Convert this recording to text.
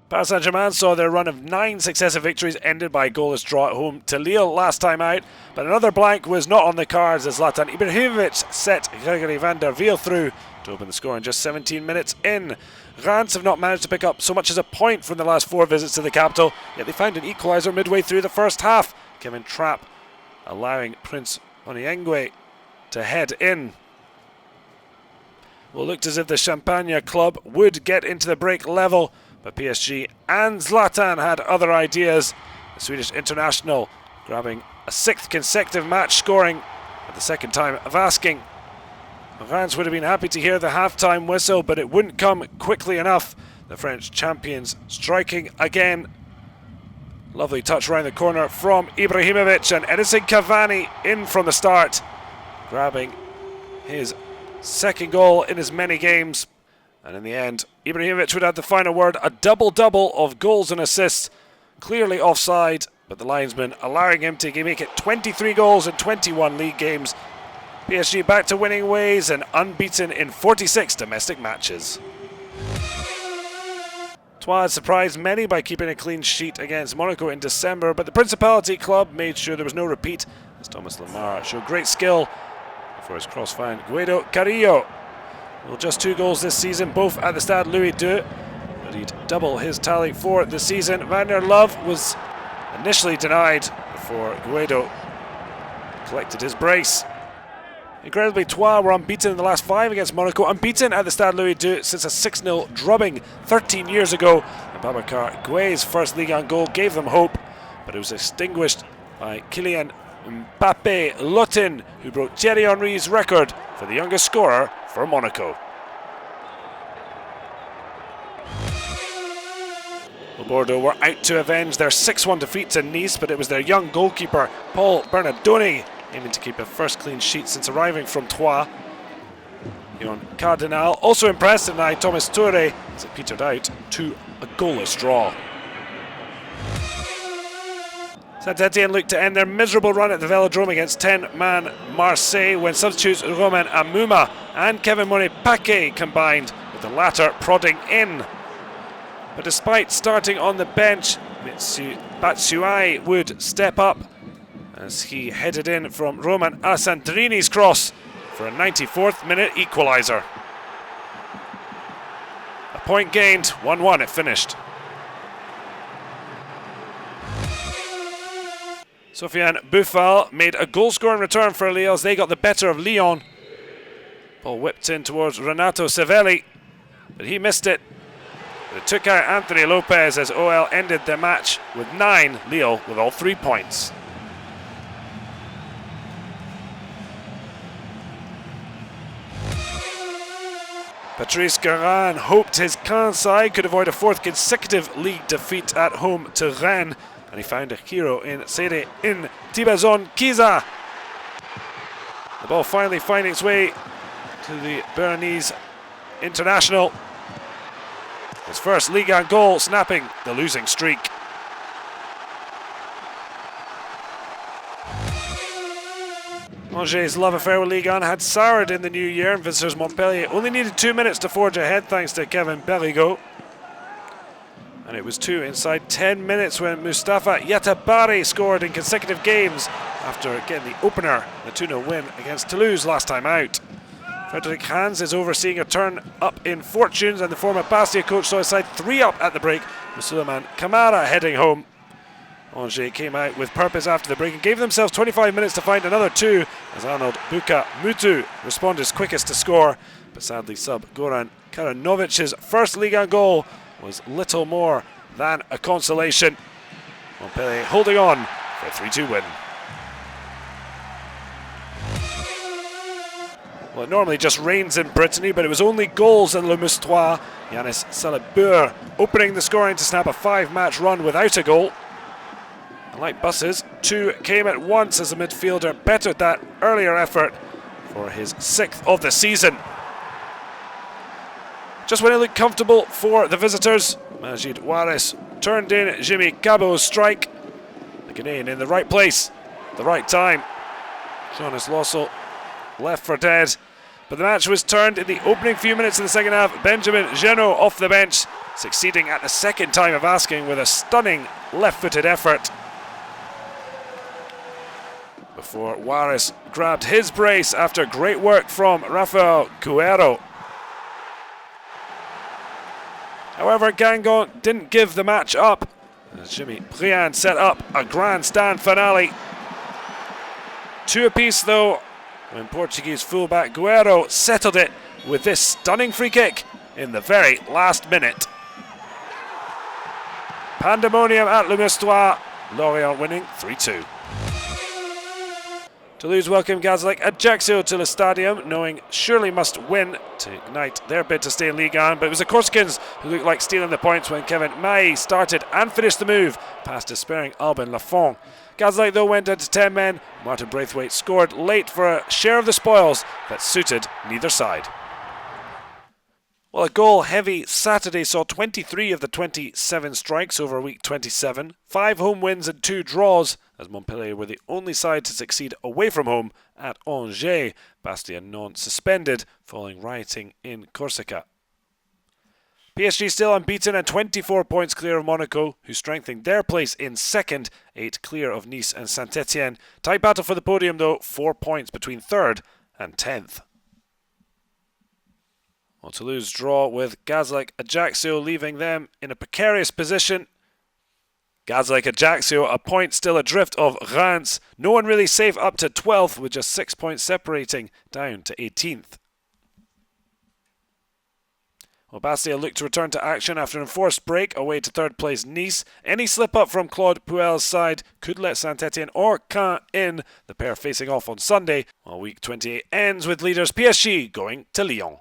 Paris Saint-Germain saw their run of 9 successive victories ended by a goalless draw at home to Lille last time out, but another blank was not on the cards as Zlatan Ibrahimovic set Grégory van der Wiel through to open the score in just 17 minutes in. Reims have not managed to pick up so much as a point from the last 4 visits to the capital, yet they found an equaliser midway through the first half. Kevin Trapp allowing Prince ONIANGUE to head in. Well, it looked as if the Champagne club would get into the break level, but PSG and Zlatan had other ideas. The Swedish international grabbing a 6th consecutive match scoring at the second time of asking. Reims would have been happy to hear the half-time whistle, but it wouldn't come quickly enough. The French champions striking again. Lovely touch around the corner from Ibrahimovic, and Edinson CAVANI in from the start, grabbing his second goal in as many games. And in the end, Ibrahimovic would have the final word, a double-double of goals and assists. Clearly offside, but the linesman allowing him to make it 23 goals in 21 league games. PSG back to winning ways and unbeaten in 46 domestic matches. Troyes surprised many by keeping a clean sheet against Monaco in December, but the Principality club made sure there was no repeat as Thomas Lemar showed great skill for his cross-fan Guido Carillo. Well, just 2 goals this season, both at the Stade Louis II, but he'd double his tally for the season. Van der Love was initially denied before Guido collected his brace. Incredibly, Troyes were unbeaten in the last 5 against Monaco, unbeaten at the Stade Louis II since a 6-0 drubbing 13 years ago. And Babacar Gué's first Ligue 1 goal gave them hope, but it was extinguished by Kylian Mbappé Lotin, who broke Thierry Henry's record for the youngest scorer for Monaco. Well, Bordeaux were out to avenge their 6-1 defeat to Nice, but it was their young goalkeeper Paul Bernardoni aiming to keep a first clean sheet since arriving from Troyes. Yon Cardinal also impressed tonight. Thomas Touré as it petered out to a goalless draw. Saint-Etienne looked to end their miserable run at the Velodrome against 10-man Marseille when substitutes Romain Amouma and Kevin Monet-Paquet combined, with the latter prodding in. But despite starting on the bench, Batshuayi would step up as he headed in from Roman Alessandrini's cross for a 94th minute equaliser. A point gained, 1-1 it finished. Sofiane Boufal made a goal-scoring return for Lille as they got the better of Lyon. Ball whipped in towards Renato Savelli, but he missed it. But it took out Anthony Lopez as OL ended the match with 9, Lille with all 3 points. Patrice Guérin hoped his Caen side could avoid a 4th consecutive league defeat at home to Rennes, and he found a hero in Sede in Tibazon Kiza. The ball finally finding its way to the Bernese international. His first Ligue 1 goal, snapping the losing streak. Angers' love affair with Ligue 1 had soured in the new year, and visitors Montpellier only needed 2 minutes to forge ahead thanks to Kevin Perrigot. And it was 2 inside 10 minutes when Mustafa Yatabari scored in consecutive games after getting the opener, the 2-0 win against Toulouse last time out. Frederick Hans is overseeing a turn up in fortunes, and the former Bastia coach saw his side 3 up at the break with Suleiman Kamara heading home. Angers came out with purpose after the break and gave themselves 25 minutes to find another 2 as Arnold Buka Mutu responded quickest to score, but sadly sub Goran Karanovic's first Ligue 1 goal was little more than a consolation. Montpellier holding on for a 3-2 win. Well, it normally just rains in Brittany, but it was only goals in Le Moustois. Yanis Salabur opening the scoring to snap a 5-match run without a goal. And like buses, 2 came at once as the midfielder bettered that earlier effort for his 6th of the season. Just when it looked comfortable for the visitors, Majid Juarez turned in Jimmy Cabo's strike. The Ghanaian in the right place, the right time. Jonas Lossell left for dead, But the match was turned in the opening few minutes of the second half. Benjamin Genot off the bench, succeeding at the second time of asking with a stunning left-footed effort, before Juarez grabbed his brace after great work from Rafael Guerrero. However, Guingamp didn't give the match up, as Jimmy Briand set up a grandstand finale. 2 apiece though, when Portuguese fullback Guerrero settled it with this stunning free kick in the very last minute. Pandemonium at Le Moustoir, Lorient winning 3-2. Toulouse welcome Gazlek Ajaccio to the stadium, knowing surely must win to ignite their bid to stay in Ligue 1, but it was the Corsicans who looked like stealing the points when Kevin Mailly started and finished the move past despairing Albin Lafont. Gazlek though went down to 10 men. Martin Braithwaite scored late for a share of the spoils that suited neither side. Well, a goal-heavy Saturday saw 23 of the 27 strikes over week 27, 5 home wins and 2 draws, as Montpellier were the only side to succeed away from home at Angers. Bastia and Nantes suspended following rioting in Corsica. PSG still unbeaten and 24 points clear of Monaco, who strengthened their place in second, 8 clear of Nice and Saint-Etienne. Tight battle for the podium though, 4 points between 3rd and 10th. Well, Toulouse draw with Gazlek Ajaccio, leaving them in a precarious position. Gazlek Ajaccio a point still adrift of Reims. No one really safe up to 12th, with just 6 points separating down to 18th. Well, Bastia looked to return to action after an enforced break away to 3rd place Nice. Any slip-up from Claude Puel's side could let Saint-Etienne or Caen in, the pair facing off on Sunday, while week 28 ends with leaders PSG going to Lyon.